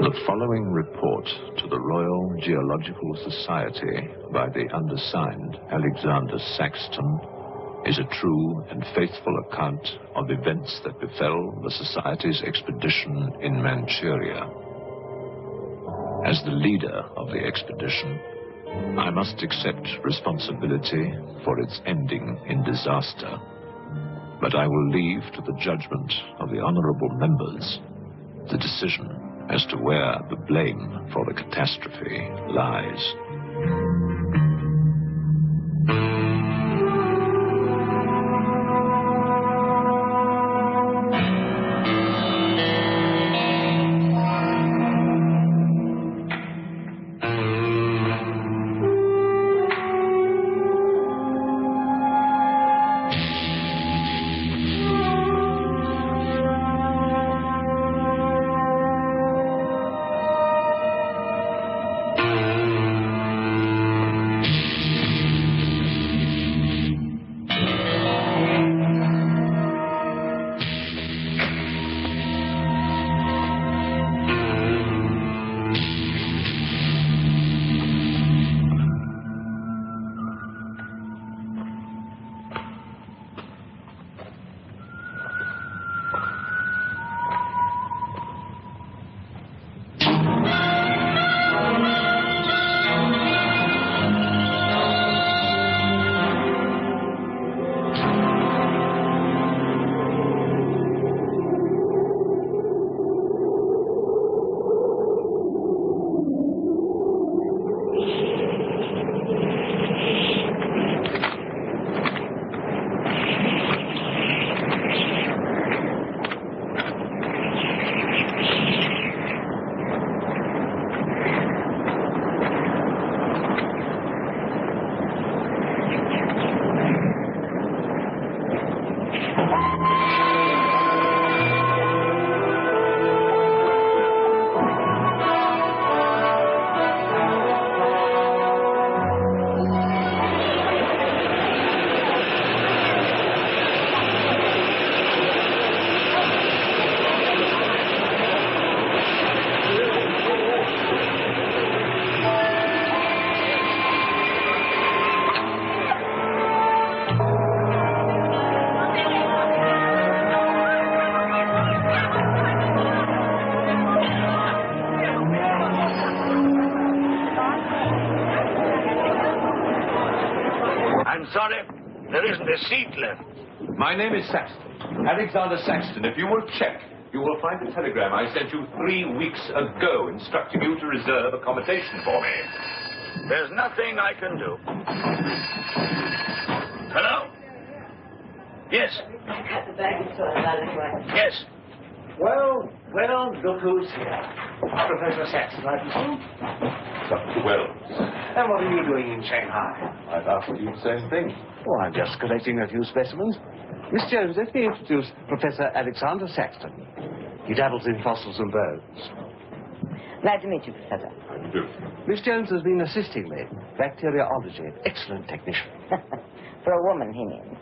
The following report to the Royal Geological Society by the undersigned Alexander Saxton is a true and faithful account of events that befell the Society's expedition in Manchuria. As the leader of the expedition, I must accept responsibility for its ending in disaster, but I will leave to the judgment of the honorable members the decision as to where the blame for the catastrophe lies. Sorry, there isn't a seat left. My name is Saxton, Alexander Saxton. If you will check, you will find a telegram I sent you 3 weeks ago instructing you to reserve accommodation for me. There's nothing I can do. Hello? Yes. Yes. Well, look who's here. Professor Saxton, I presume? Dr. Wells. And what are you doing in Shanghai? I've asked you the same thing. Oh, I'm just collecting a few specimens. Miss Jones, let me introduce Professor Alexander Saxton. He dabbles in fossils and bones. Glad to meet you, Professor. How do you do? Miss Jones has been assisting me. Bacteriology. Excellent technician. For a woman, he means.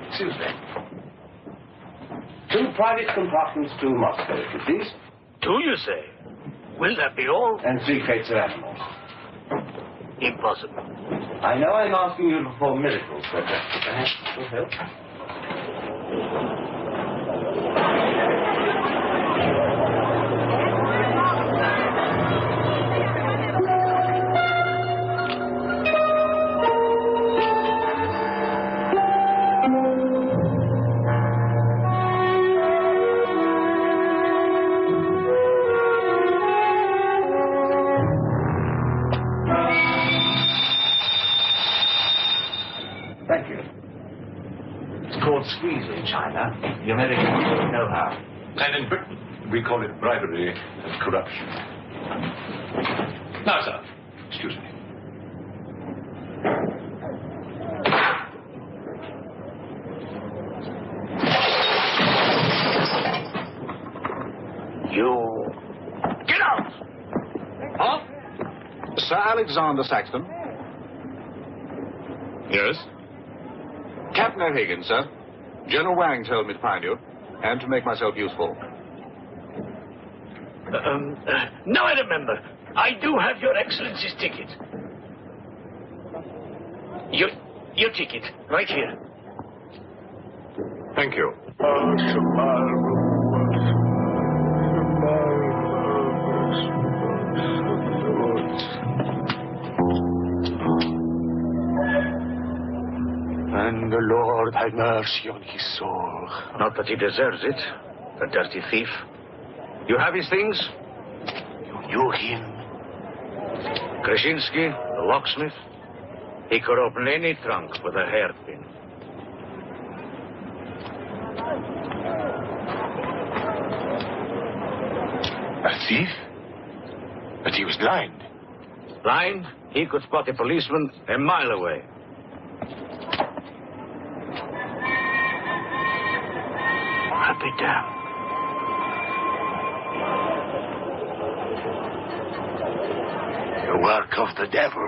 Excuse me. 2 private compartments to Moscow, if you please. 2, you say? Will that be all? And 3 crates of animals. Impossible. I know I'm asking you to perform miracles, but perhaps it will help. Thank you. It's called squeeze in China. The Americans don't know how. And in Britain, we call it bribery and corruption. Now, sir, excuse me. You... Get out! Huh? Sir Alexander Saxton? Yes? Captain O'Hagan, sir. General Wang told me to find you, and to make myself useful. Now I remember. I do have your Excellency's ticket. Your ticket, right here. Thank you. And the Lord have mercy on his soul. Not that he deserves it, the dirty thief. You have his things? You knew him? Krasinski, the locksmith. He could open any trunk with a hairpin. A thief? But he was blind. Blind, he could spot a policeman a mile away. I'll be damned. The work of the devil.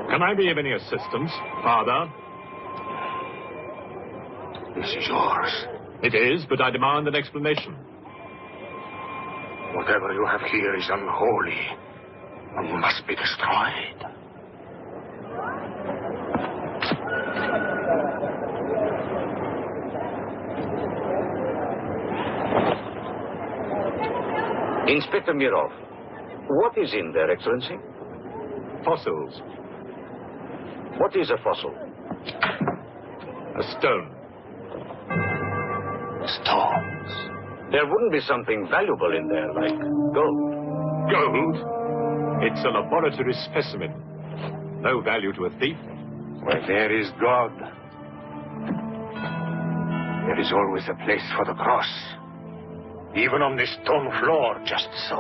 Can I be of any assistance, Father? This is yours. It is, but I demand an explanation. Whatever you have here is unholy and must be destroyed. Inspector Mirov, what is in there, Excellency? Fossils. What is a fossil? A stone. Stones. There wouldn't be something valuable in there, like gold. Gold? It's a laboratory specimen. No value to a thief. Where there is God, there is always a place for the cross. Even on this stone floor, just so.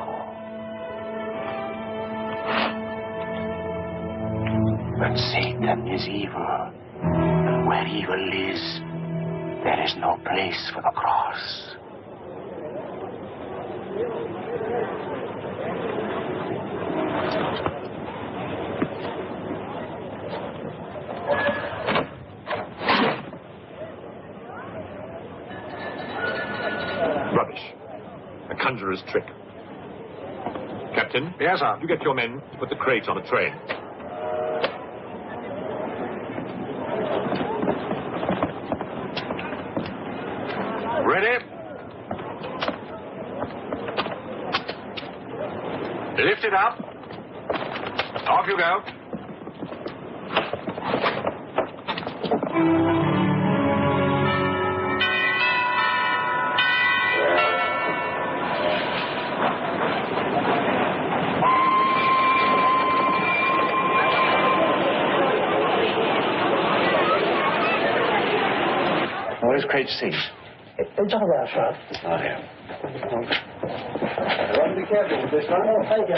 But Satan is evil. And where evil is, there is no place for the cross. Rubbish. A conjurer's trick. Captain? Yes, sir. You get your men to put the crate on a train. Ready? Lift it up. Off you go. Where's crate C? It's all right, sir. Oh, here. Be careful with this one. Oh, thank you.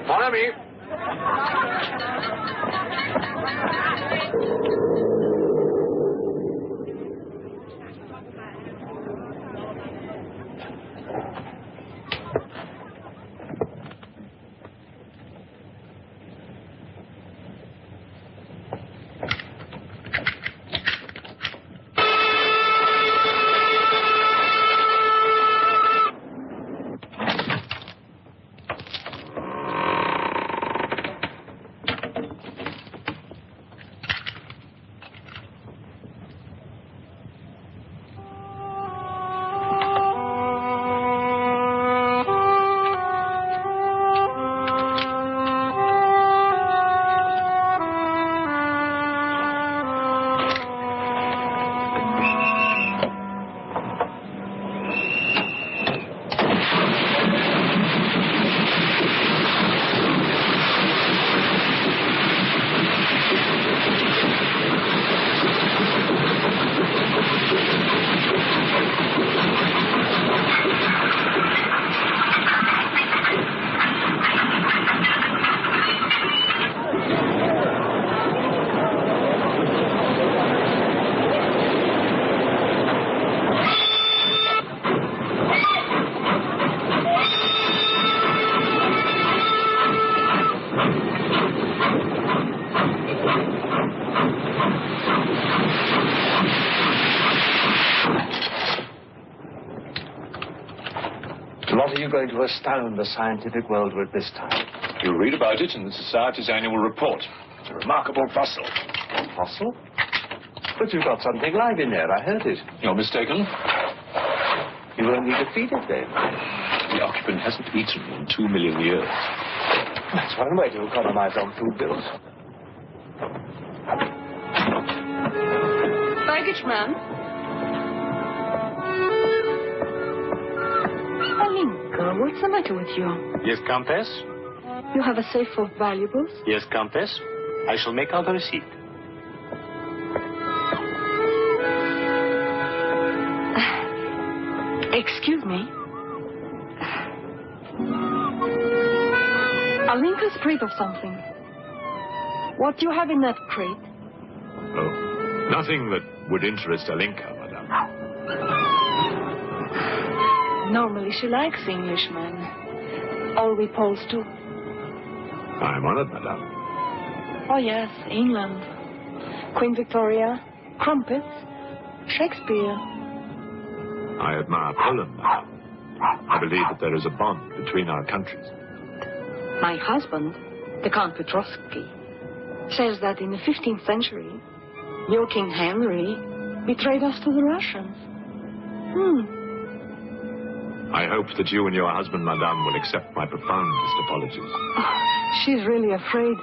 Follow me. you going to astound the scientific world with this time? You'll read about it in the Society's annual report. It's a remarkable fossil. Fossil? But you've got something live in there, I heard it. You're mistaken. You won't need to feed it then. The occupant hasn't eaten in 2 million years. That's one way to economize on food bills. Baggage man. Alinka, what's the matter with you? Yes, Countess? You have a safe full of valuables? Yes, Countess. I shall make out a receipt. Excuse me. Alinka's afraid of something. What do you have in that crate? Oh, nothing that would interest Alinka, madame. Normally she likes Englishmen. All we Poles do. I'm honored, madame. Oh yes, England. Queen Victoria, crumpets, Shakespeare. I admire Poland, madame. I believe that there is a bond between our countries. My husband, the Count Petrovsky, says that in the 15th century, your King Henry betrayed us to the Russians. I hope that you and your husband, madame, will accept my profoundest apologies. Oh, she's really afraid.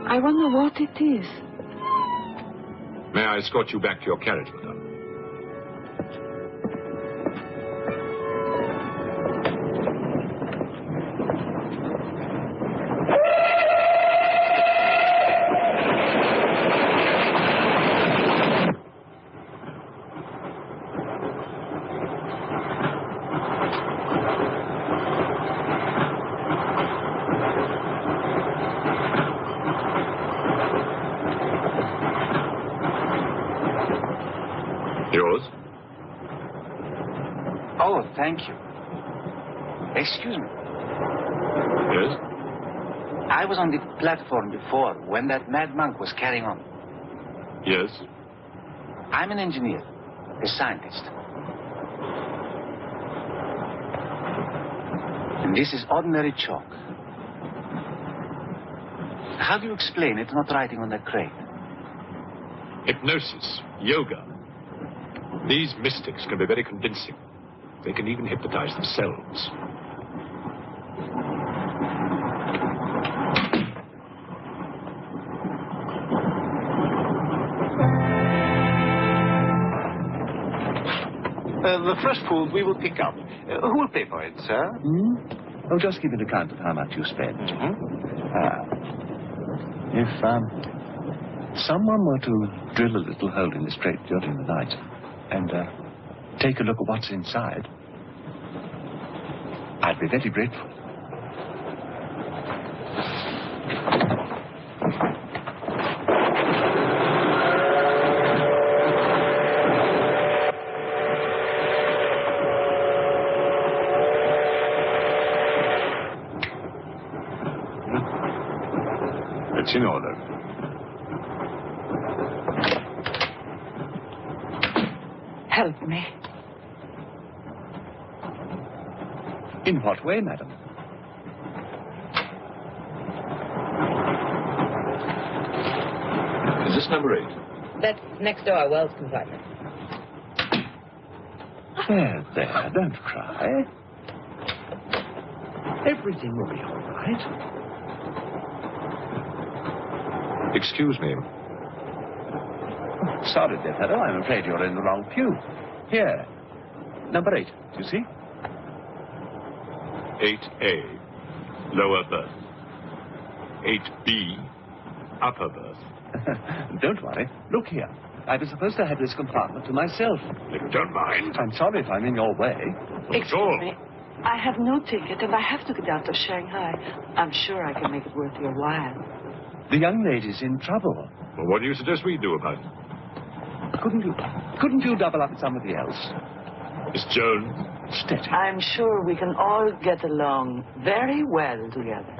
I wonder what it is. May I escort you back to your carriage, madame? Yours? Oh, thank you. Excuse me. Yes? I was on the platform before when that mad monk was carrying on. Yes? I'm an engineer, a scientist. And this is ordinary chalk. How do you explain it's not writing on the crate? Hypnosis, yoga. These mystics can be very convincing. They can even hypnotize themselves. The first food we will pick up. Who will pay for it, sir? Oh, just give an account of how much you spent. If someone were to drill a little hole in this crate during the night and take a look at what's inside, I'd be very grateful. It's in order. Help me. In what way, madam? Is this number 8? That's next door, Wells compartment. There, don't cry. Everything will be all right. Excuse me. Sorry, dear fellow, I'm afraid you're in the wrong pew. Here, number 8, do you see? 8A, lower berth. 8B, upper berth. Don't worry. Look here. I was supposed to have this compartment to myself. If you don't mind. I'm sorry if I'm in your way. Excuse me. I have no ticket and I have to get out of Shanghai. I'm sure I can make it worth your while. The young lady's in trouble. Well, what do you suggest we do about it? Couldn't you double up with somebody else? Miss Jones? Steady. I'm sure we can all get along very well together.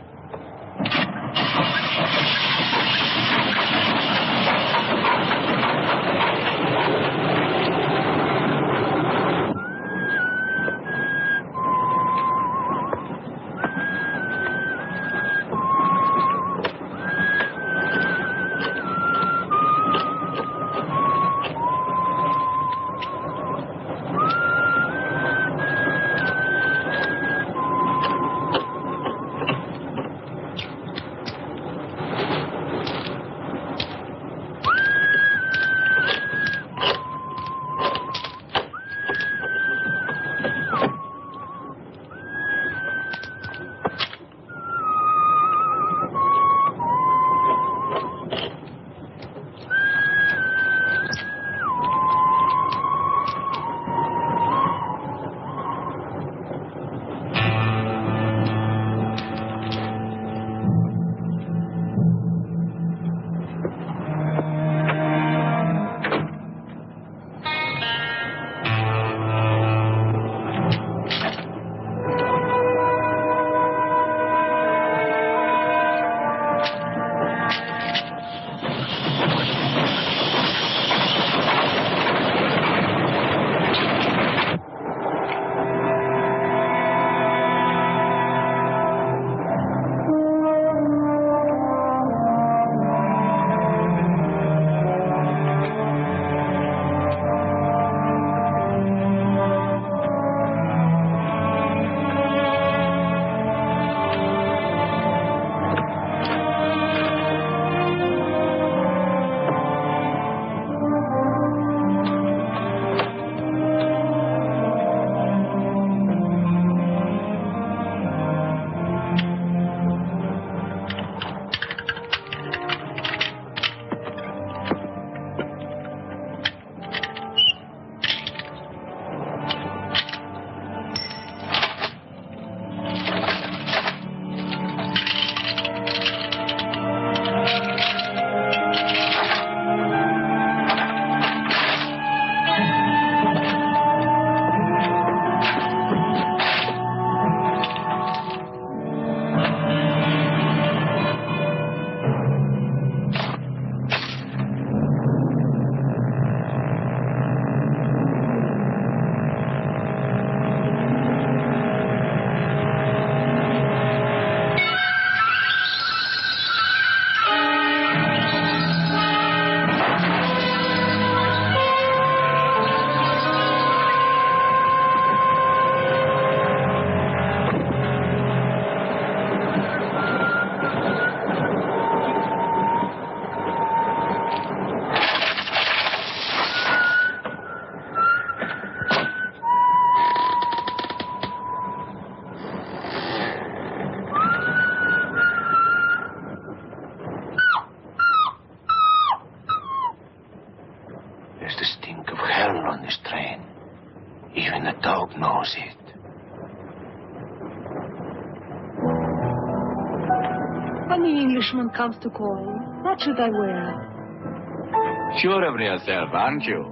When the Englishman comes to call, what should I wear? Sure of yourself, aren't you?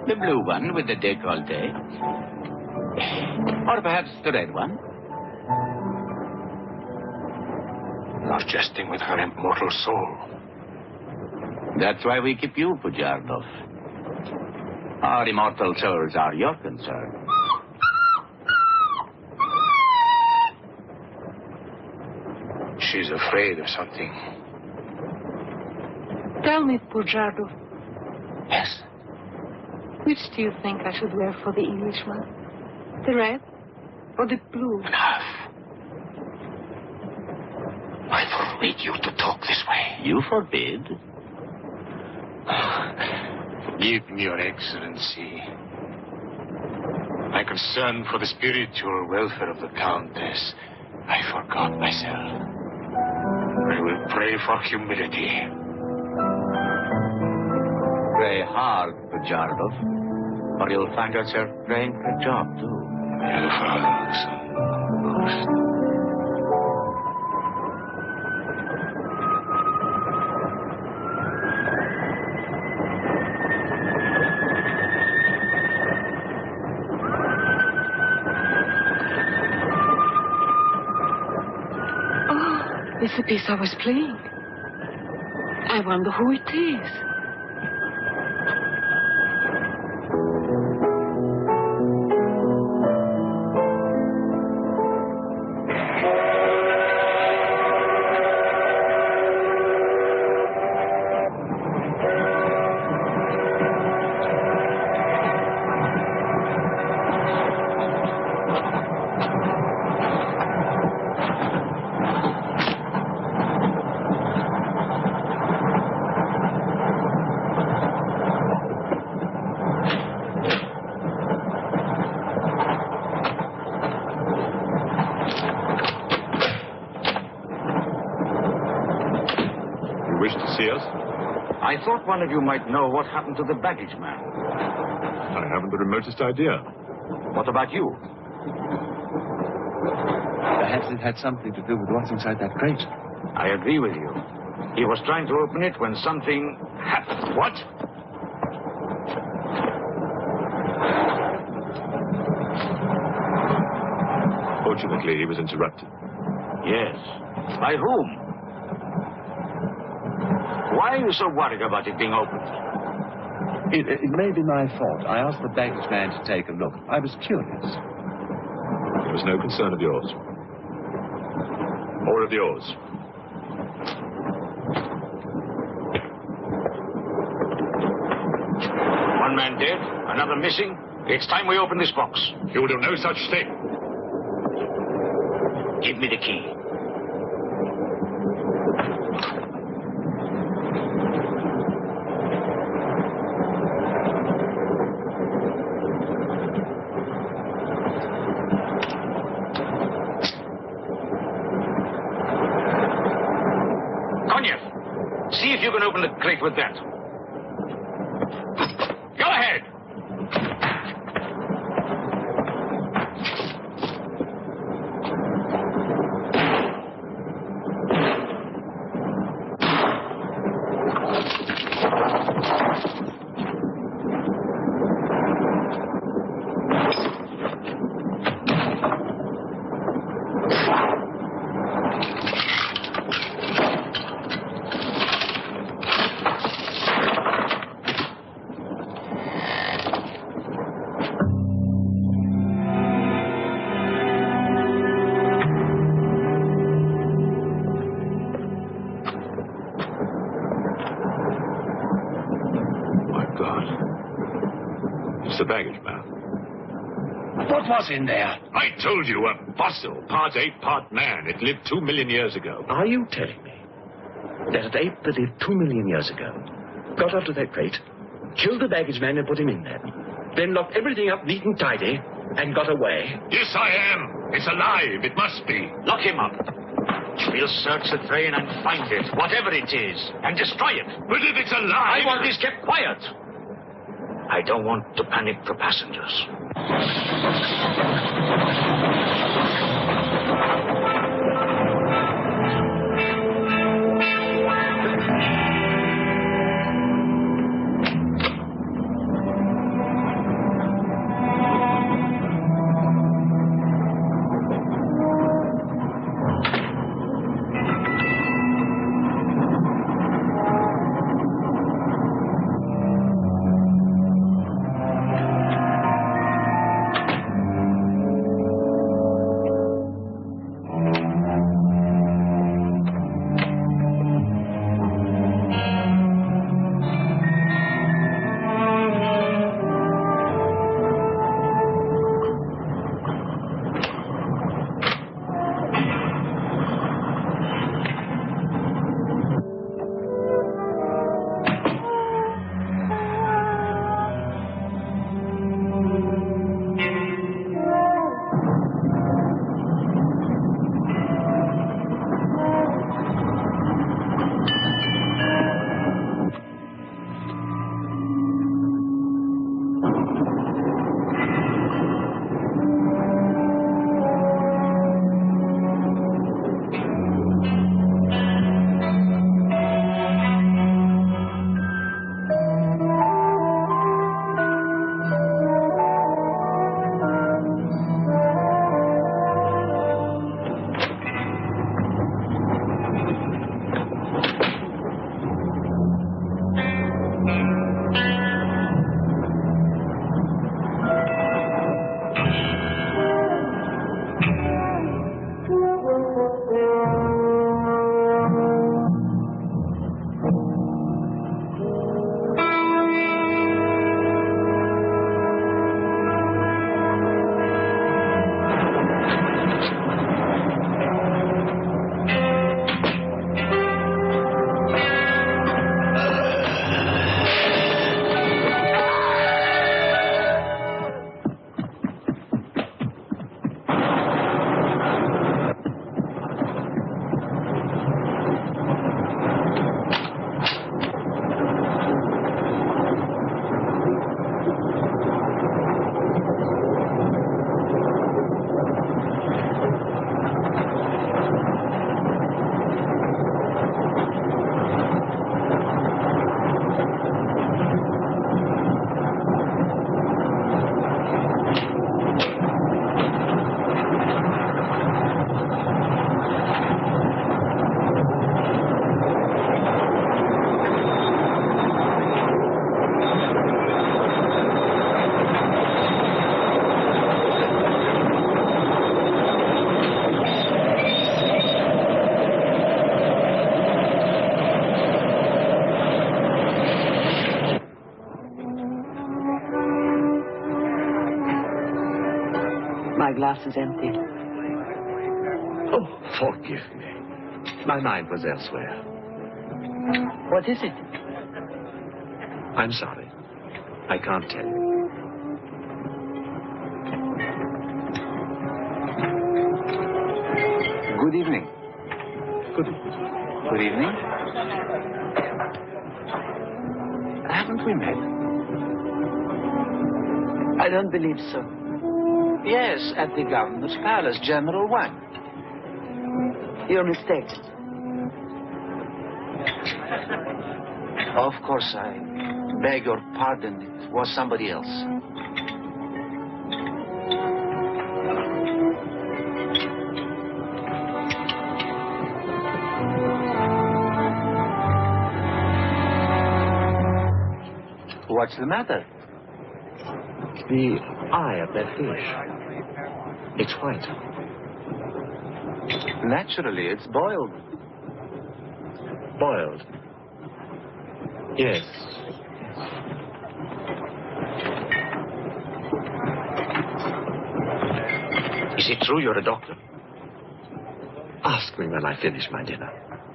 The blue one with the décolleté. Or perhaps the red one. Not jesting with her immortal soul. That's why we keep you, Pujardov. Our immortal souls are your concern. She's afraid of something. Tell me, Pujardov, Yes. which do you think I should wear for the Englishman? The red or the blue? Enough. I forbid you to talk this way. You forbid? Forgive me, Your Excellency. My concern for the spiritual welfare of the Countess, I forgot myself. I will pray for humility. Pray hard, Pujardov, or you'll find yourself praying for a job, too. It's the piece I was playing. I wonder who it is. I thought one of you might know what happened to the baggage man. I haven't the remotest idea. What about you? Perhaps it had something to do with what's inside that crate. I agree with you. He was trying to open it when something happened. What? Fortunately, he was interrupted. Yes. By whom? Why are you so worried about it being opened? It may be my fault. I asked the baggage man to take a look. I was curious. It was no concern of yours. Or of yours. One man dead, another missing. It's time we open this box. You will do no such thing. Give me the key. See if you can open the crate with that. Go ahead. The baggage man. What was in there? I told you, a fossil, part ape, part man. It lived 2 million years ago. Are you telling me that an ape that lived 2 million years ago got onto that crate, killed the baggage man and put him in there, then locked everything up neat and tidy and got away? Yes, I am. It's alive. It must be. Lock him up. We'll search the train and find it, whatever it is, and destroy it. But if it's alive... I want this kept quiet. I don't want to panic the passengers. glass is empty. Oh, forgive me. My mind was elsewhere. What is it? I'm sorry. I can't tell you. Good evening. Good evening. Good evening. Haven't we met? I don't believe so. Yes, at the governor's palace, General 1. You're mistaken. Of course, I beg your pardon. It was somebody else. What's the matter? The eye of that fish. It's white. Naturally, it's boiled. Boiled. Yes. Is it true you're a doctor? Ask me when I finish my dinner.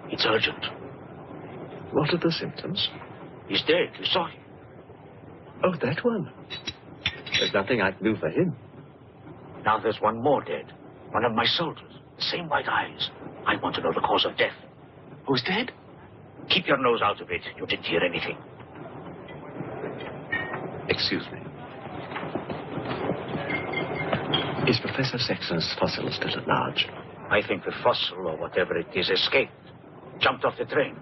It's urgent. What are the symptoms? He's dead. You saw him. Oh, that one. There's nothing I can do for him. Now there's one more dead. One of my soldiers. The same white eyes. I want to know the cause of death. Who's dead? Keep your nose out of it. You didn't hear anything. Excuse me. Is Professor Sexton's fossil still at large? I think the fossil, or whatever it is, escaped. Jumped off the train.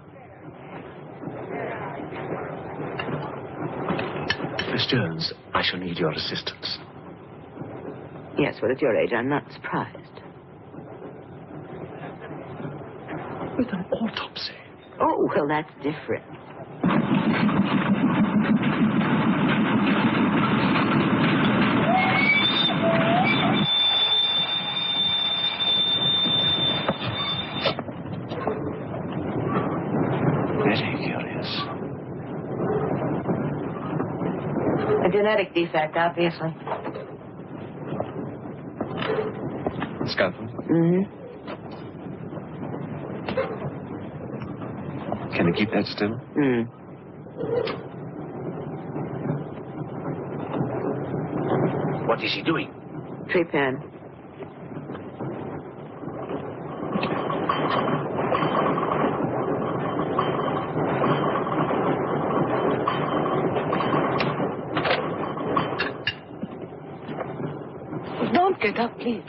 Miss Jones, I shall need your assistance. Yes, well, at your age, I'm not surprised. With an autopsy. Oh, well, that's different. Very curious. A genetic defect, obviously. Scalpel? Mm-hmm. Can you keep that still? Mm. What is he doing? Trepan. Don't get up, please.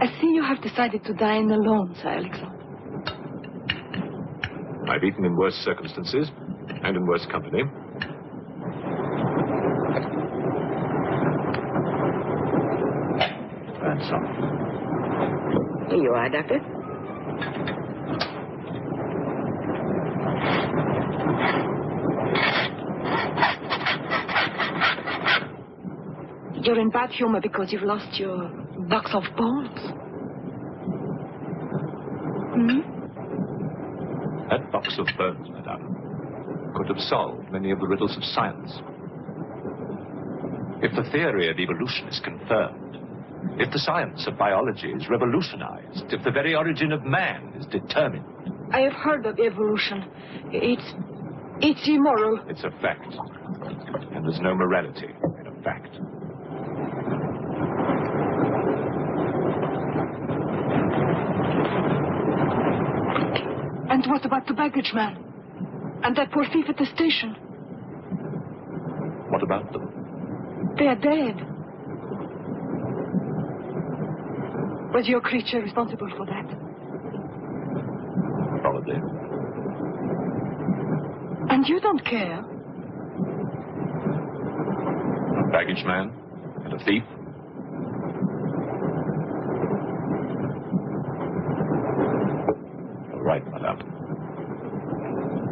I see you have decided to dine alone, Sir Alexander. I've eaten in worse circumstances and in worse company. Ransom. Here you are, Doctor. You're in bad humor because you've lost your box of bones. Hmm? That box of bones, madame, could have solved many of the riddles of science. If the theory of evolution is confirmed, if the science of biology is revolutionized, if the very origin of man is determined. I have heard of evolution. It's immoral. It's a fact. And there's no morality in a fact. And what about the baggage man? And that poor thief at the station? What about them? They are dead. Was your creature responsible for that? Probably. And you don't care? A baggage man and a thief. You're right, madame.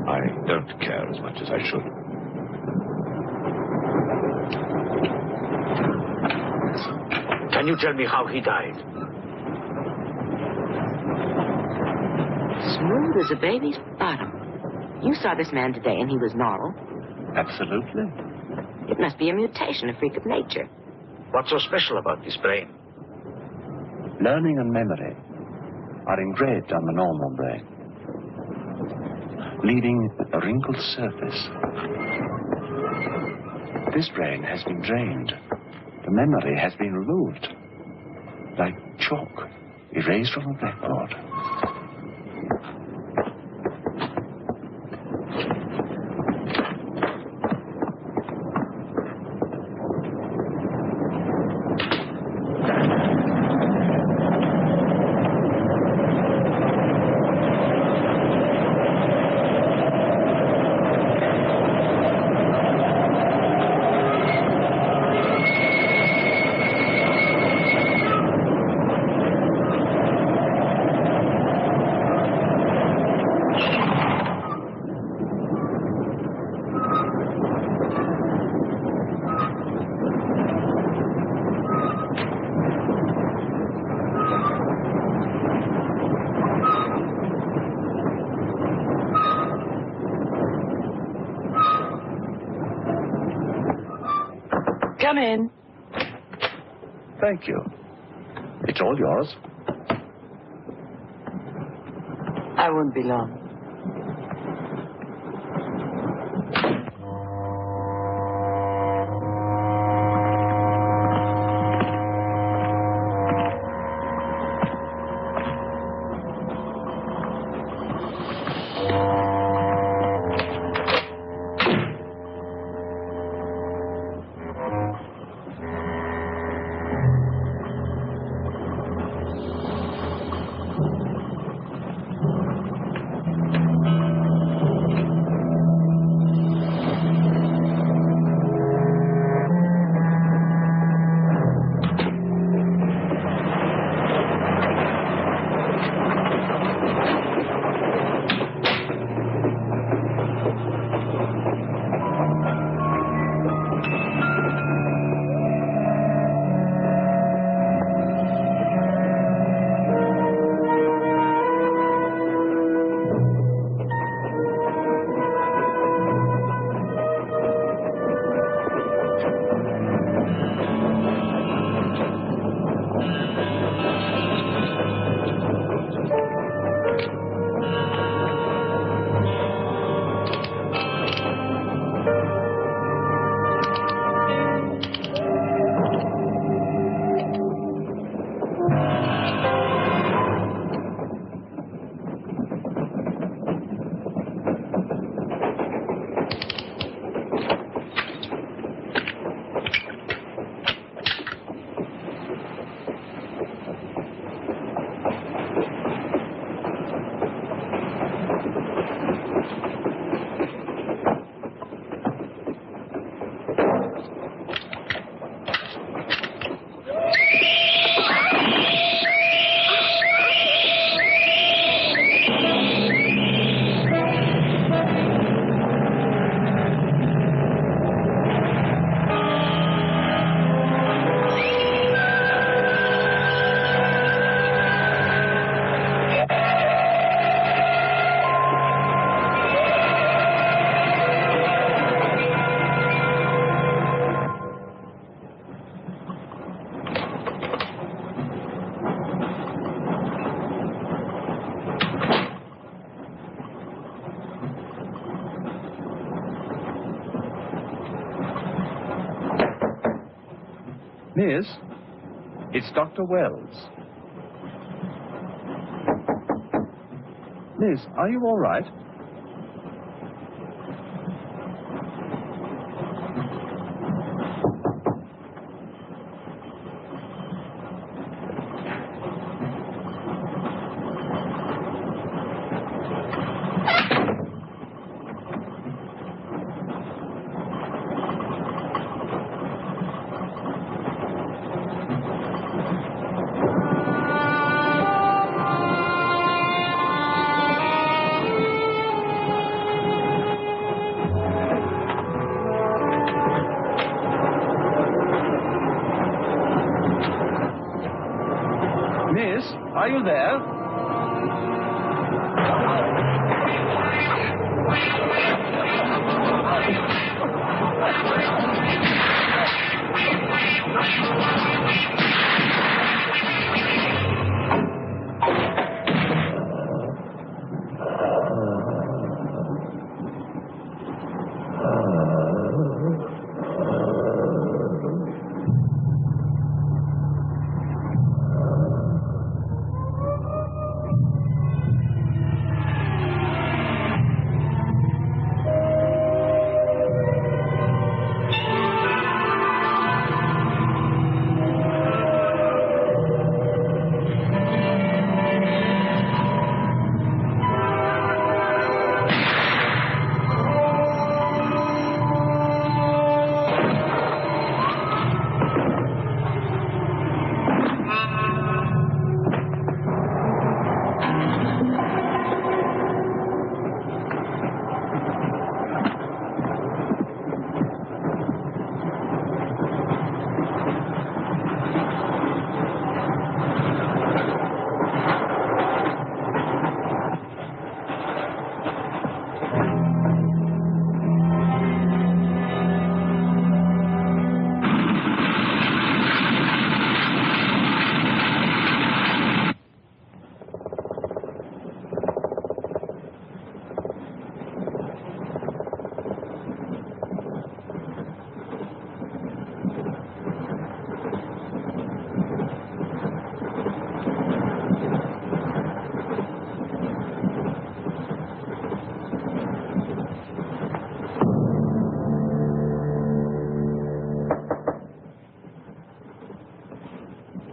I don't care as much as I should. Can you tell me how he died? Smooth as a baby's bottom. You saw this man today and he was normal. Absolutely. It must be a mutation, a freak of nature. What's so special about this brain? Learning and memory are engraved on the normal brain, leaving a wrinkled surface. This brain has been drained. The memory has been removed, like chalk erased from a blackboard. Come in. Thank you. It's all yours. I won't be long. Miss, it's Dr. Wells. Miss, are you all right? Miss, are you there?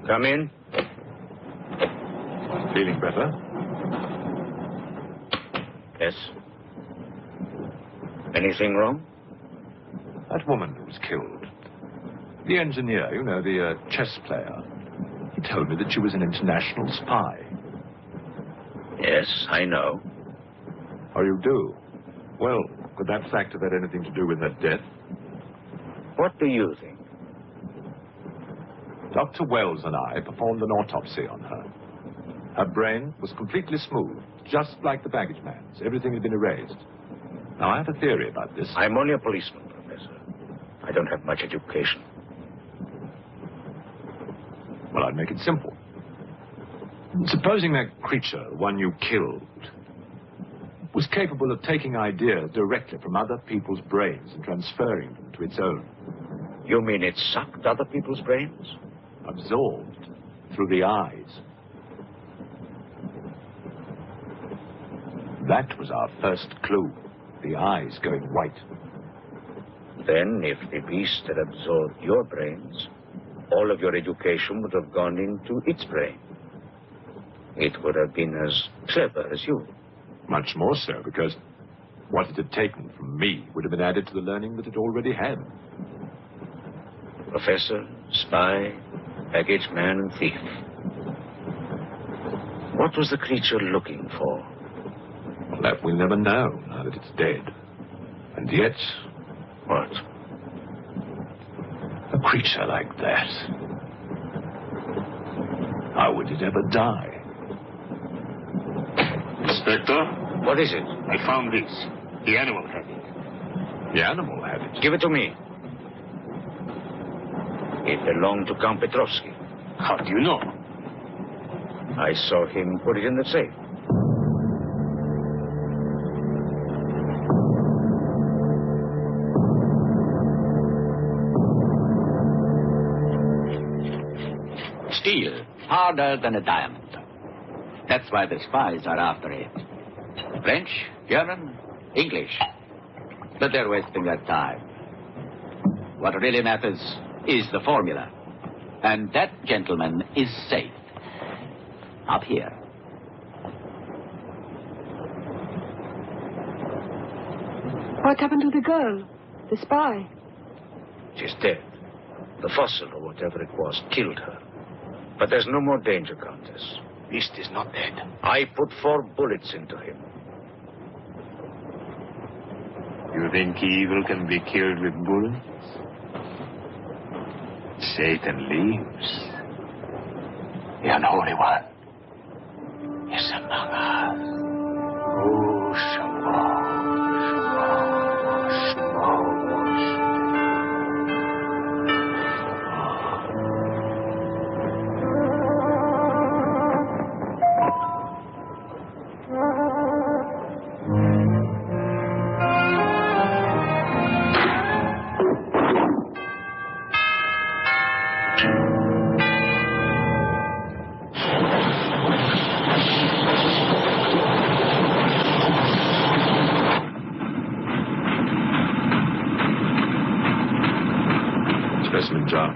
Come in. Feeling better? Yes. Anything wrong? That woman who was killed. The engineer, you know, the chess player. He told me that she was an international spy. Yes, I know. Oh, you do? Well, could that fact have had anything to do with her death? What do you think? Dr. Wells and I performed an autopsy on her. Her brain was completely smooth, just like the baggage man's. Everything had been erased. Now, I have a theory about this. I'm only a policeman, Professor. I don't have much education. Well, I'd make it simple. Supposing that creature, the one you killed, was capable of taking ideas directly from other people's brains and transferring them to its own. You mean it sucked other people's brains? Absorbed through the eyes. That was our first clue. The eyes going white. Then, if the beast had absorbed your brains, all of your education would have gone into its brain. It would have been as clever as you. Much more so, because what it had taken from me would have been added to the learning that it already had. Professor, spy, baggage man, and thief. What was the creature looking for? Well, that we'll never know, now that it's dead. And yet... What? A creature like that. How would it ever die? Inspector? What is it? I found this. The animal had it. The animal had it. Give it to me. It belonged to Count Petrovsky. How do you know? I saw him put it in the safe. Steel, harder than a diamond. That's why the spies are after it. French, German, English. But they're wasting their time. What really matters is the formula. And that, gentleman, is safe. Up here. What happened to the girl? The spy? She's dead. The fossil, or whatever it was, killed her. But there's no more danger, Countess. Beast is not dead. I put 4 bullets into him. You think evil can be killed with bullets? Satan lives. The unholy one is among us. Oh, Shamo. Specimen jar.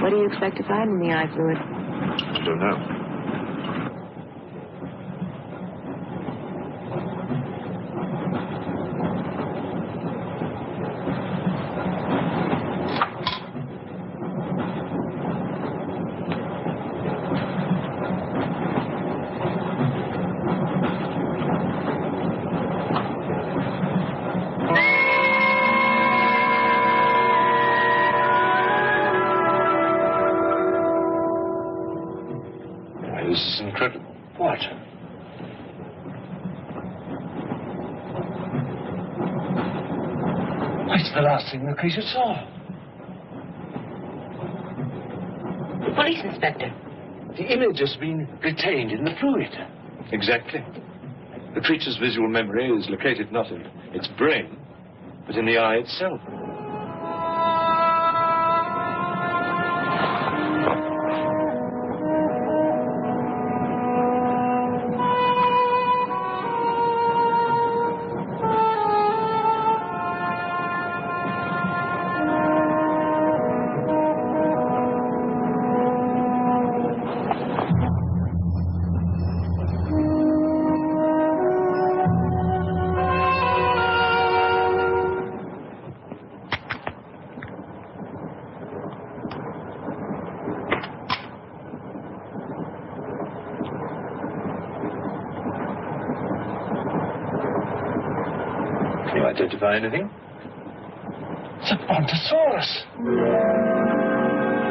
What do you expect to find in the eye fluid? I don't know. This is incredible. What? It's the last thing the creature saw. Police inspector. The image has been retained in the fluid. Exactly. The creature's visual memory is located not in its brain, but in the eye itself. Identify anything? It's a brontosaurus.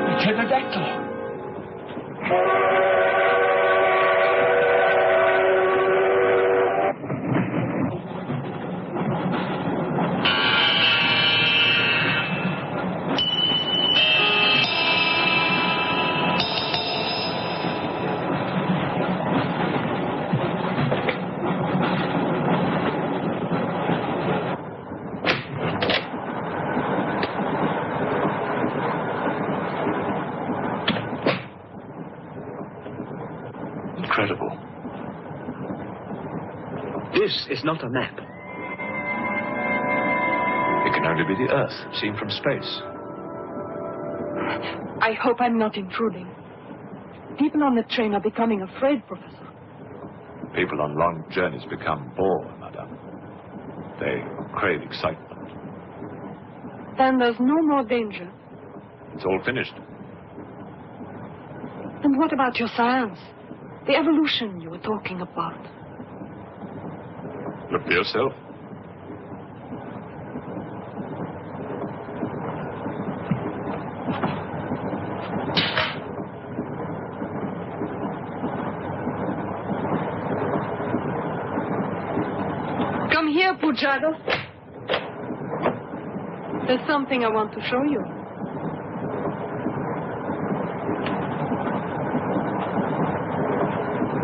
A pterodactyl. Incredible. This is not a map. It can only be the Earth, seen from space. I hope I'm not intruding. People on the train are becoming afraid, Professor. People on long journeys become bored, madame. They crave excitement. Then there's no more danger. It's all finished. And what about your science? The evolution you were talking about. Look for yourself. Come here, Pujado. There's something I want to show you.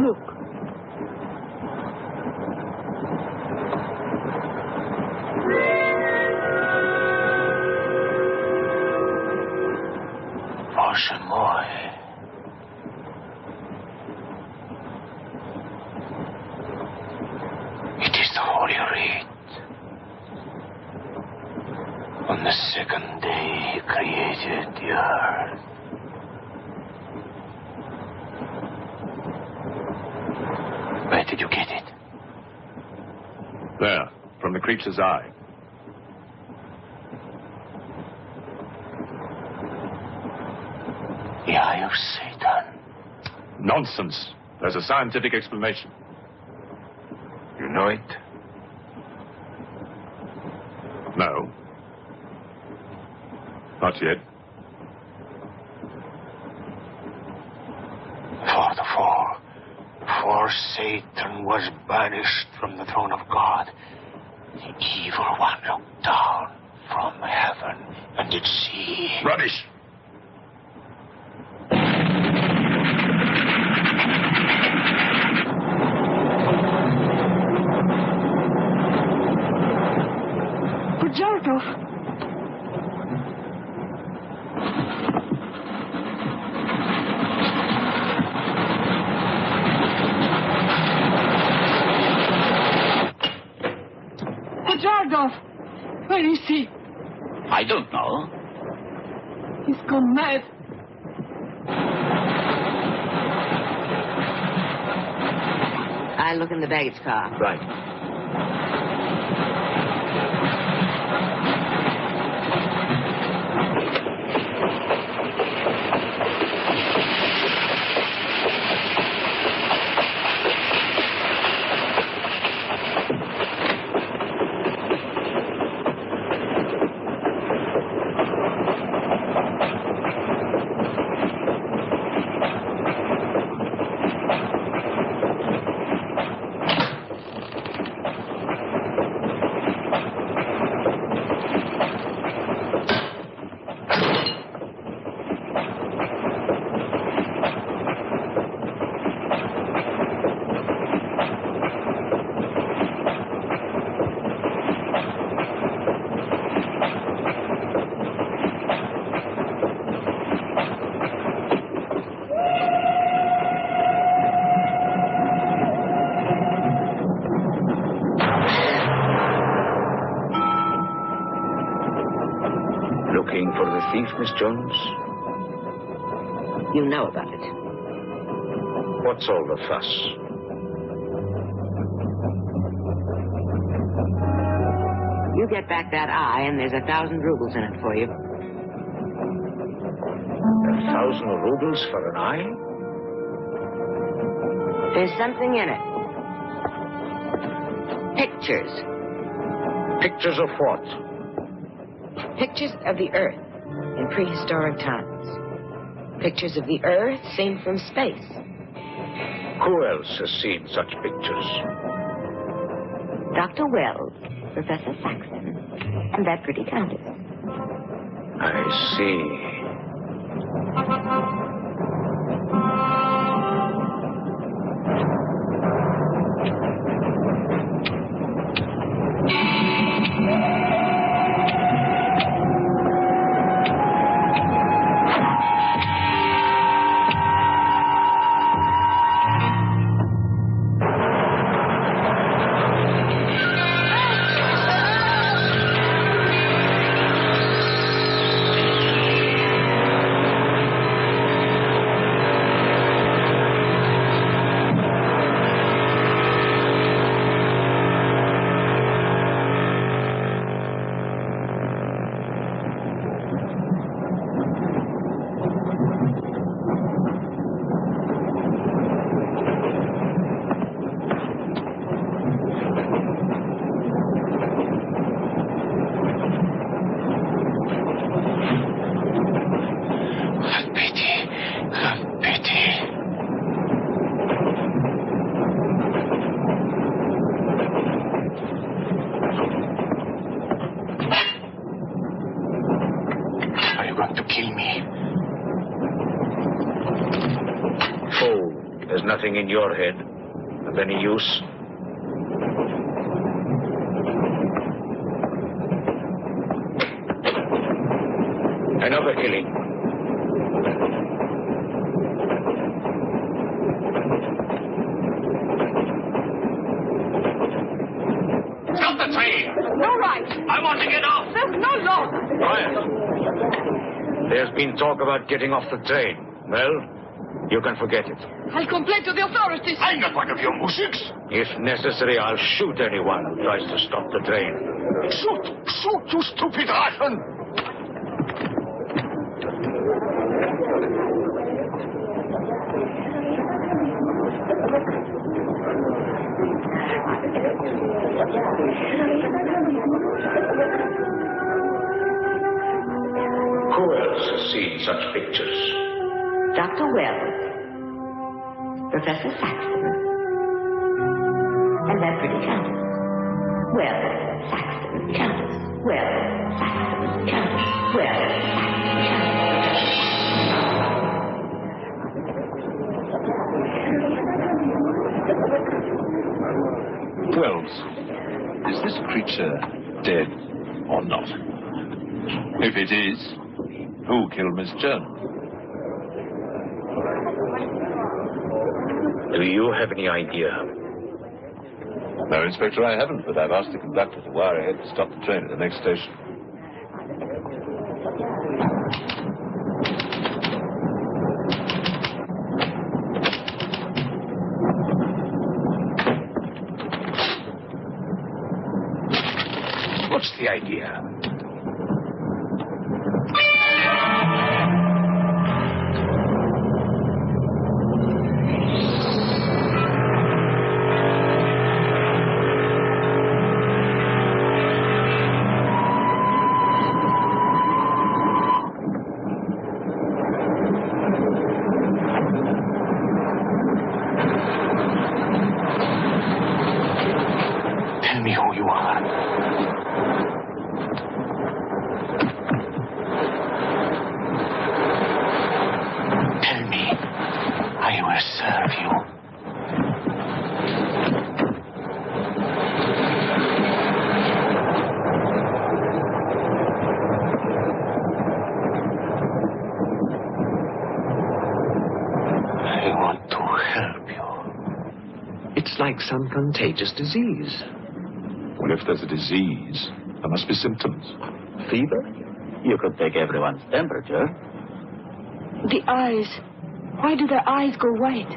Look. Bоже мой. It is the Holy Writ. On the second day he created the earth. Where did you get it? There, from the creature's eye. The eye of Satan. Nonsense. There's a scientific explanation. You know it? No. Not yet. Before Satan was banished from the throne of God, the evil one looked down from heaven and did see... Rubbish! Pujado. Where is he? I don't know. He's gone mad. I'll look in the baggage car. Right. Looking for the thief, Miss Jones? You know about it. What's all the fuss? You get back that eye, and there's 1,000 rubles in it for you. 1,000 rubles for an eye? There's something in it. Pictures. Pictures of what? Pictures of the Earth in prehistoric times. Pictures of the Earth seen from space. Who else has seen such pictures? Dr. Wells, Professor Saxon, and that pretty countess. I see. Nothing in your head of any use? Another killing. Stop the train! No right! I want to get off! There's no law! Quiet. There's been talk about getting off the train. Well, you can forget it. I'll complain to the authorities. I'm not one of your musics. If necessary, I'll shoot anyone who tries to stop the train. Shoot! Shoot, you stupid Russian! Who else has seen such pictures? Dr. Wells, Professor Saxon, and that pretty countess. Wells, Saxon, countess. Wells, Saxon, countess. Wells, Saxon, countess. Wells, is this creature dead or not? If it is, who killed Miss Jones? Do you have any idea? No, Inspector, I haven't, but I've asked the conductor to wire ahead to stop the train at the next station. What's the idea? Like some contagious disease. Well, if there's a disease, there must be symptoms. Fever? You could take everyone's temperature. The eyes. Why do their eyes go white?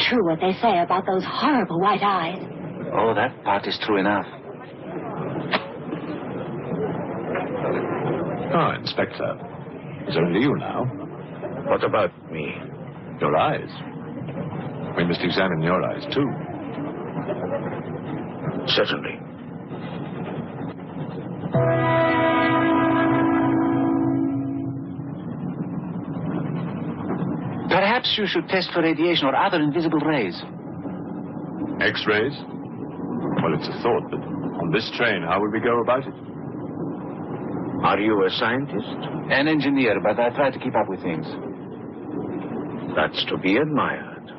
true what they say about those horrible white eyes. Oh, that part is true enough. Ah, Inspector. It's only you now. What about me? Your eyes. We must examine your eyes, too. Certainly. Perhaps you should test for radiation or other invisible rays. X-rays? Well, it's a thought, but on this train, how would we go about it? Are you a scientist? An engineer, but I try to keep up with things. That's to be admired.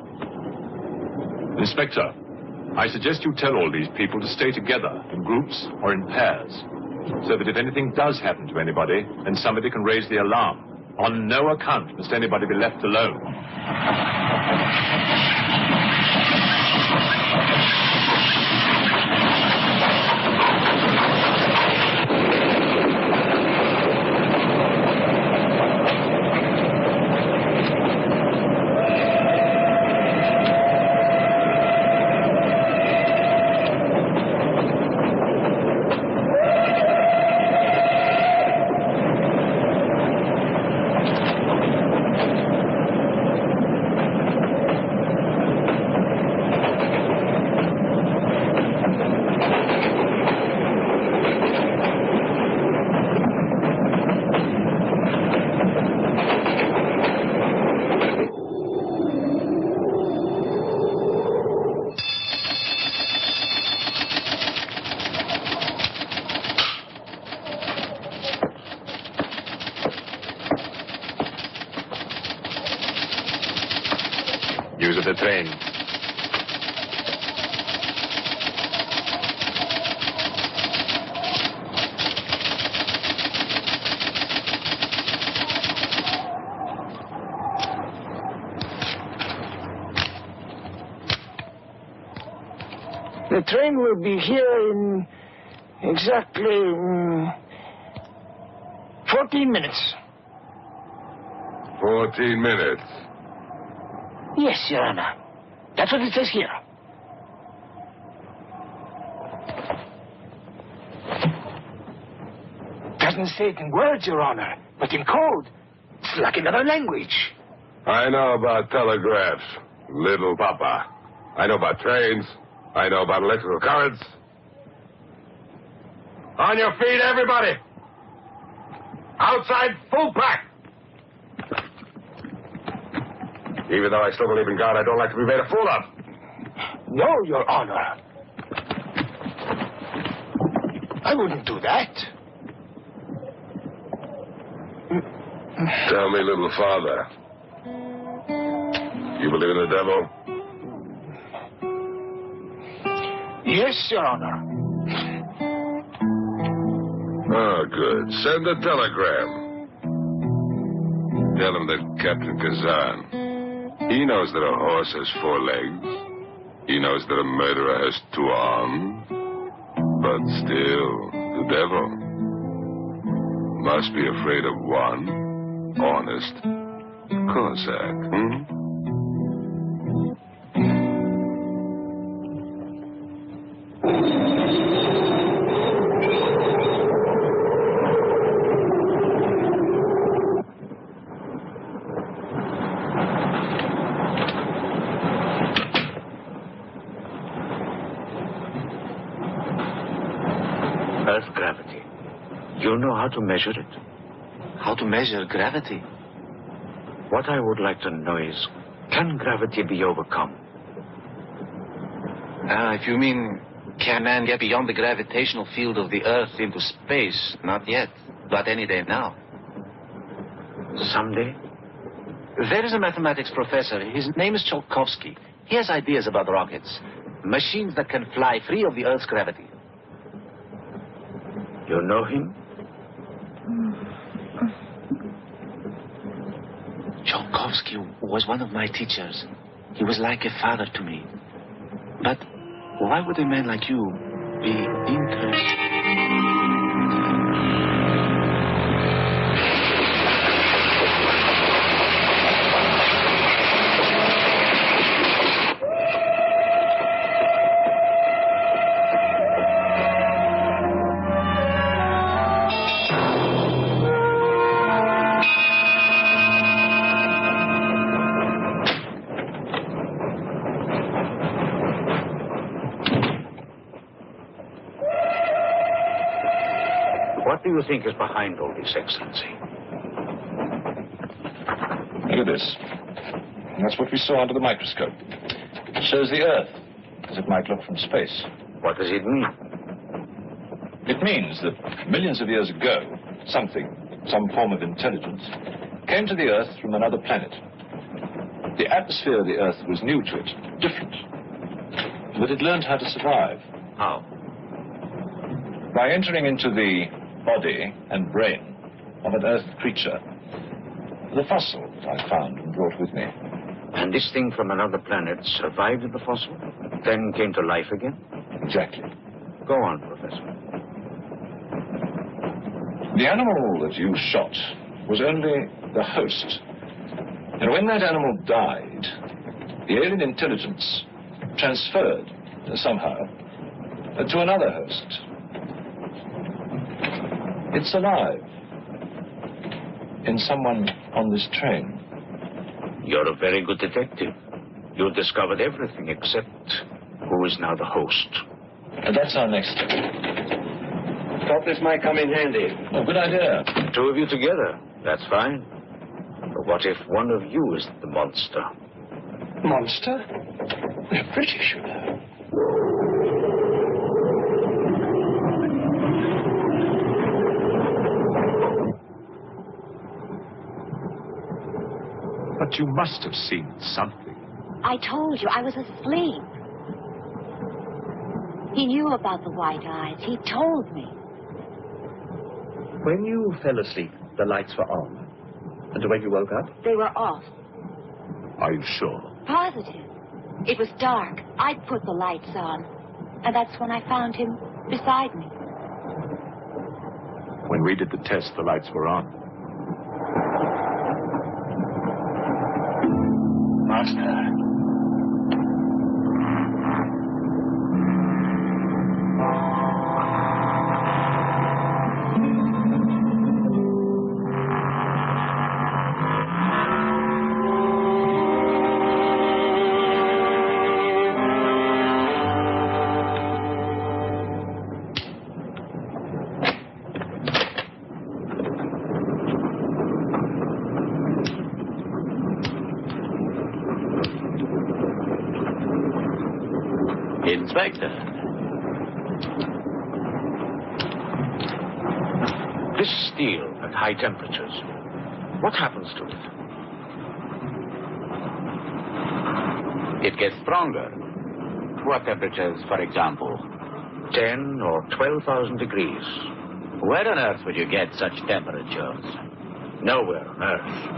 Inspector, I suggest you tell all these people to stay together, in groups or in pairs, so that if anything does happen to anybody, then somebody can raise the alarm. On no account must anybody be left alone. Use of the train. The train will be here in exactly 14 minutes. 14 minutes. Yes, Your Honor. That's what it says here. Doesn't say it in words, Your Honor, but in code. It's like another language. I know about telegraphs, little papa. I know about trains. I know about electrical currents. On your feet, everybody! Outside, full pack! Even though I still believe in God, I don't like to be made a fool of. No, Your Honor. I wouldn't do that. Tell me, little father. You believe in the devil? Yes, Your Honor. Oh, good. Send a telegram. Tell him that Captain Kazan, he knows that a horse has 4 legs. He knows that a murderer has 2 arms. But still, the devil must be afraid of one honest Cossack. Earth gravity. You know how to measure it? How to measure gravity? What I would like to know is, can gravity be overcome? If you mean, can man get beyond the gravitational field of the Earth into space? Not yet, but any day now. Someday? There is a mathematics professor. His name is Tsiolkovsky. He has ideas about rockets. Machines that can fly free of the Earth's gravity. You know him? Tsiolkovsky was one of my teachers. He was like a father to me. But why would a man like you be interested? What do you think is behind all this, Excellency? Look at this. That's what we saw under the microscope. It shows the Earth, as it might look from space. What does it mean? It means that millions of years ago, some form of intelligence, came to the Earth from another planet. The atmosphere of the Earth was new to it, different. But it learned how to survive. How? By entering into the body and brain of an Earth creature. The fossil that I found and brought with me. And this thing from another planet survived the fossil, then came to life again? Exactly. Go on, Professor. The animal that you shot was only the host. And when that animal died, the alien intelligence transferred, somehow, to another host. It's alive in someone on this train. You're a very good detective. You discovered everything except who is now the host. And that's our next step. Thought this might come in handy. Oh, good idea. Two of you together, that's fine. But what if one of you is the monster? Monster? They're British, you know. But you must have seen something. I told you, I was asleep. He knew about the white eyes. He told me. When you fell asleep, the lights were on. And when you woke up? They were off. Are you sure? Positive. It was dark. I'd put the lights on. And that's when I found him beside me. When we did the test, the lights were on. Master. Inspector. This steel at high temperatures, what happens to it? It gets stronger. What temperatures, for example? 10 or 12,000 degrees. Where on earth would you get such temperatures? Nowhere on earth.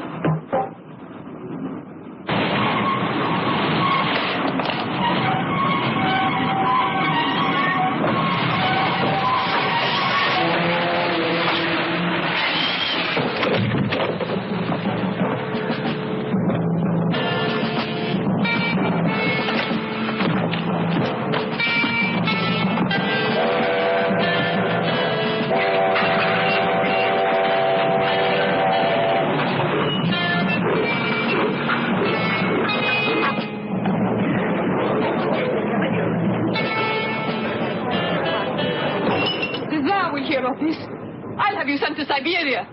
I'll have you sent to Siberia.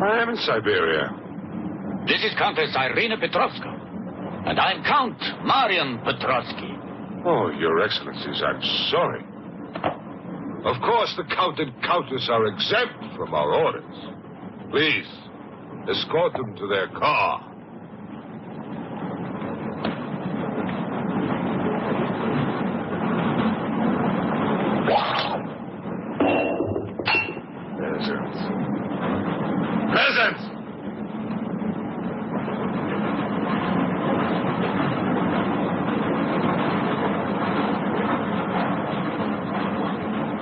I am in Siberia. This is Countess Irina Petrovska. And I'm Count Marian Petrovsky. Oh, Your Excellencies, I'm sorry. Of course, the Count and Countess are exempt from our orders. Please, escort them to their car. Peasants!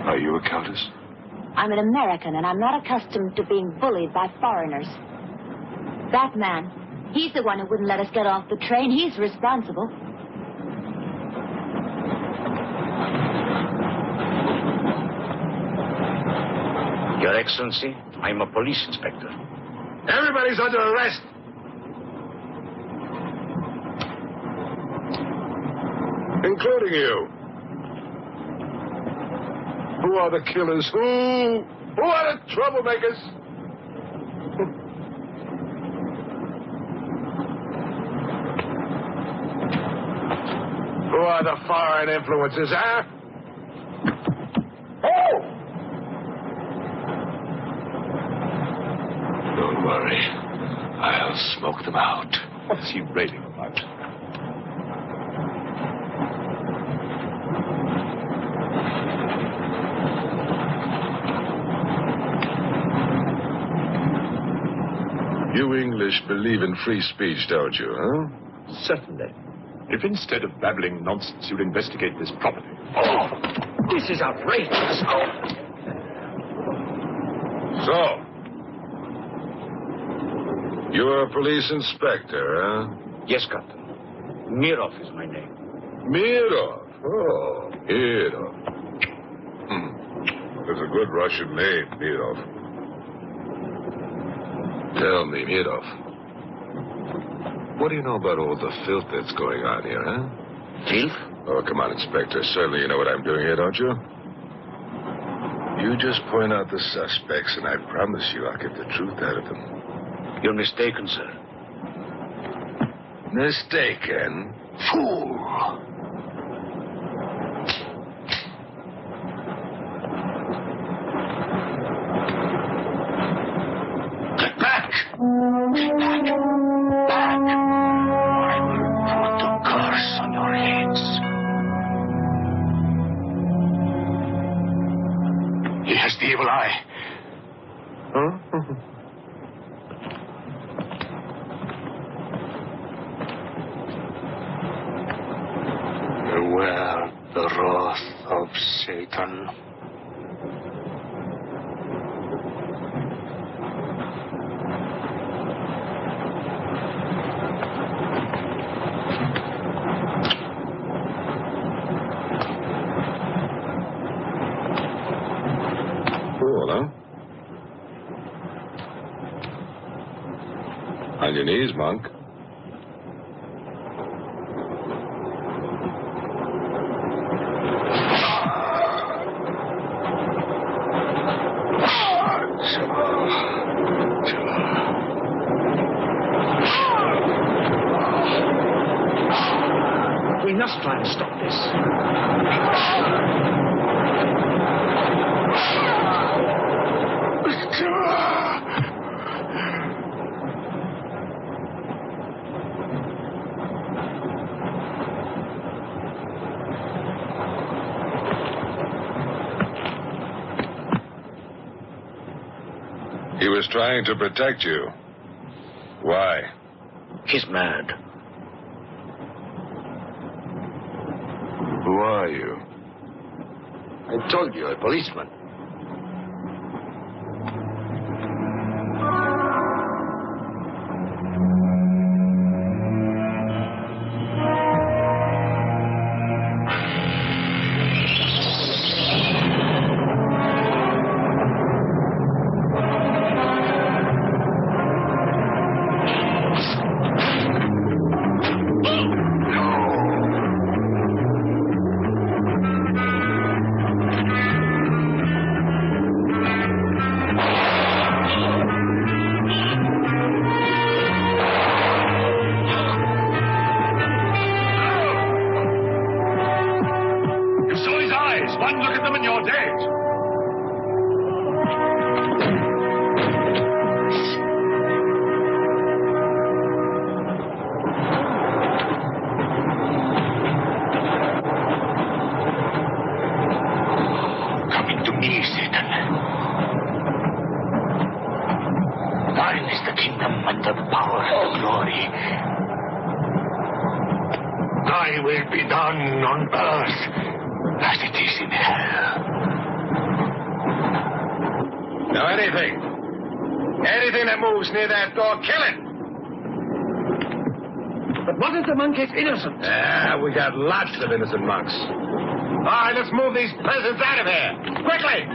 Are you a countess? I'm an American, and I'm not accustomed to being bullied by foreigners. That man, he's the one who wouldn't let us get off the train. He's responsible. Your Excellency, I'm a police inspector. Everybody's under arrest. Including you. Who are the killers? Who are the troublemakers? Who are the foreign influences, huh? Oh! Don't worry. I'll smoke them out. What's he raving about? You English believe in free speech, don't you, huh? Certainly. If instead of babbling nonsense, you'd investigate this properly. Oh! This is outrageous! So, you're a police inspector, huh? Yes, Captain. Mirov is my name. Mirov? Oh, Mirov. That's a good Russian name, Mirov. Tell me, Mirov. What do you know about all the filth that's going on here, huh? Filth? Oh, come on, Inspector. Certainly you know what I'm doing here, don't you? You just point out the suspects, and I promise you I'll get the truth out of them. You're mistaken, sir. Mistaken? Fool! Get back! Get back! Back! I will put a curse on your heads. He has the evil eye. Huh? Beware the wrath of Satan. Cool, huh? On your knees, monk. We must try and stop this. He was trying to protect you. Why? He's mad. Who are you? I told you, a policeman. Anything that moves near that door, kill it! But what if the monk is innocent? We got lots of innocent monks. All right, let's move these peasants out of here. Quickly!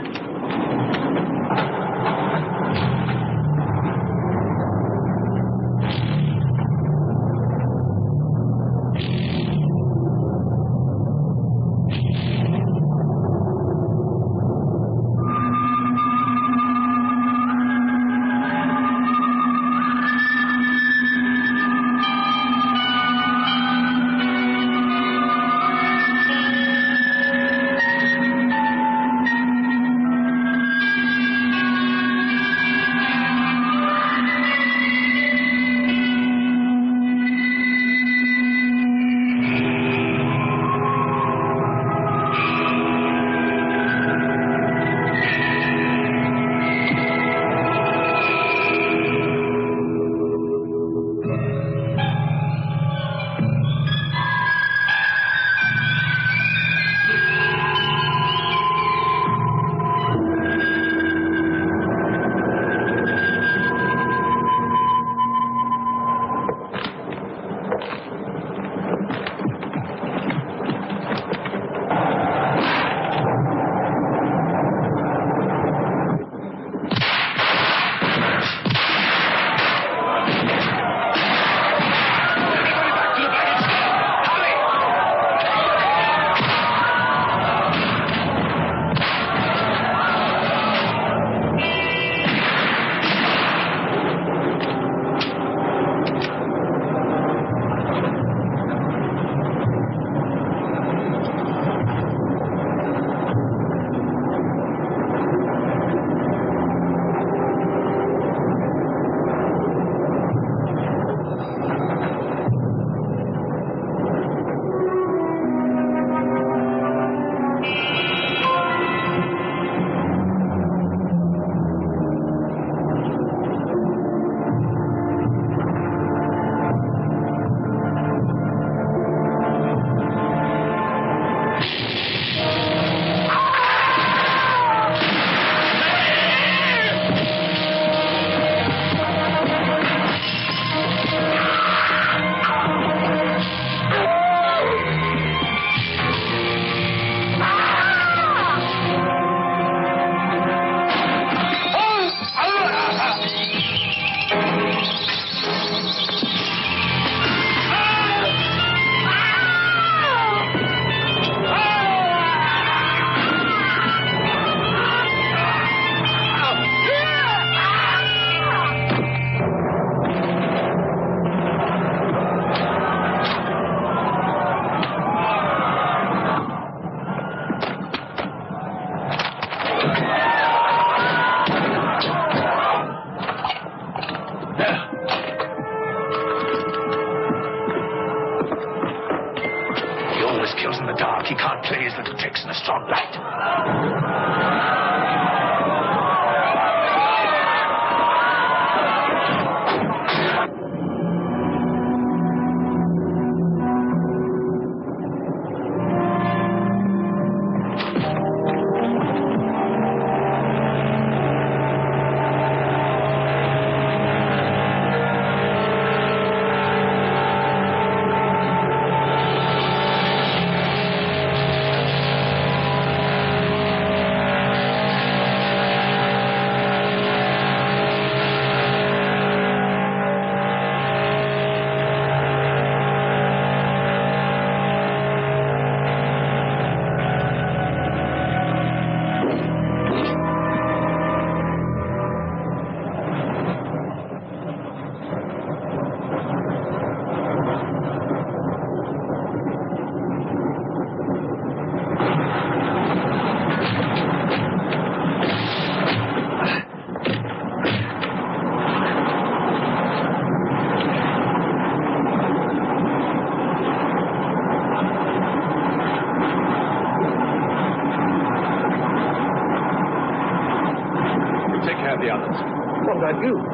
always kills in the dark. He can't play his little tricks in a strong light.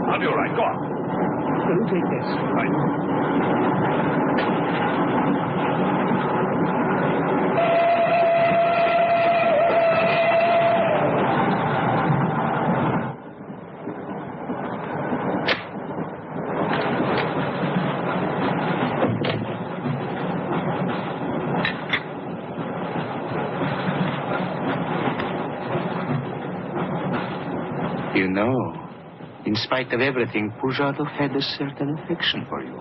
I'll be all right. Go on. Will you take this? Right. You know, in spite of everything, Pujadov had a certain affection for you.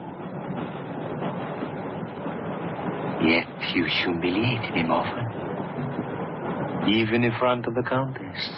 Yet you humiliated him often, even in front of the Countess.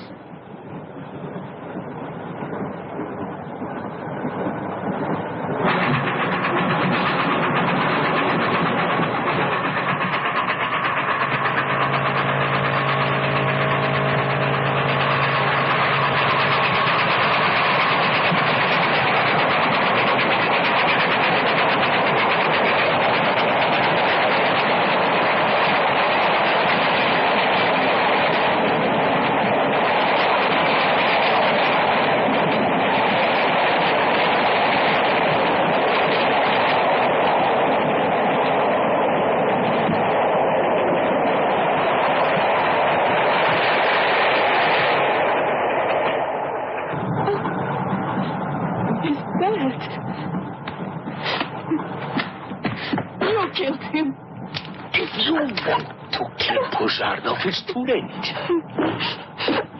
It's too late.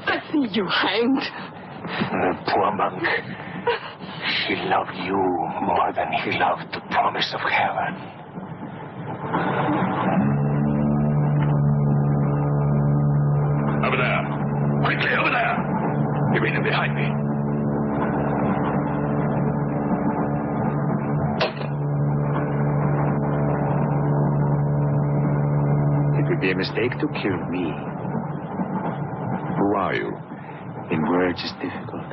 I see you hanged. The poor monk. He loved you more than he loved the promise of heaven. Over there. Quickly, over there. You mean them behind me? It would be a mistake to kill me. Who are you? In words, it's difficult.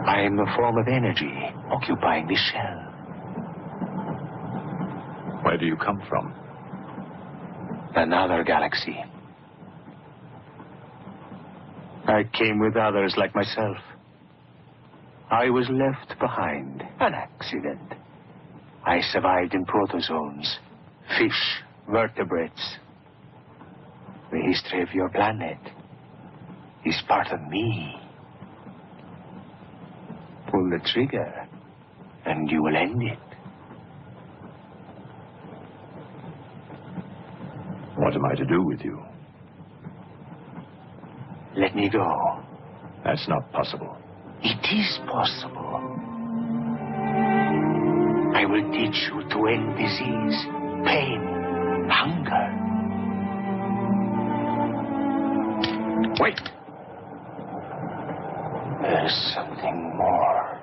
I am a form of energy occupying this shell. Where do you come from? Another galaxy. I came with others like myself. I was left behind. An accident. I survived in protozoans, fish, vertebrates. The history of your planet is part of me. Pull the trigger, and you will end it. What am I to do with you? Let me go. That's not possible. It is possible. I will teach you to end disease, pain, hunger. Wait. There's something more.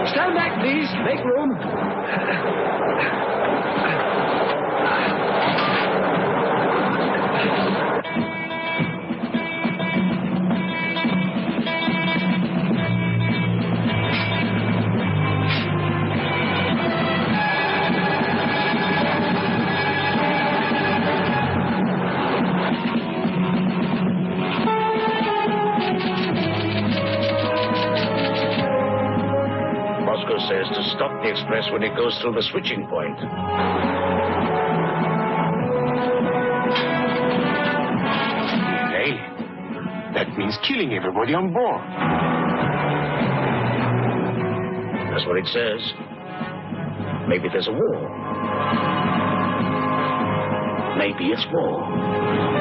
Stand back, please. Make room. Says to stop the express when it goes through the switching point. Hey, that means killing everybody on board. That's what it says. Maybe there's a war. Maybe it's war.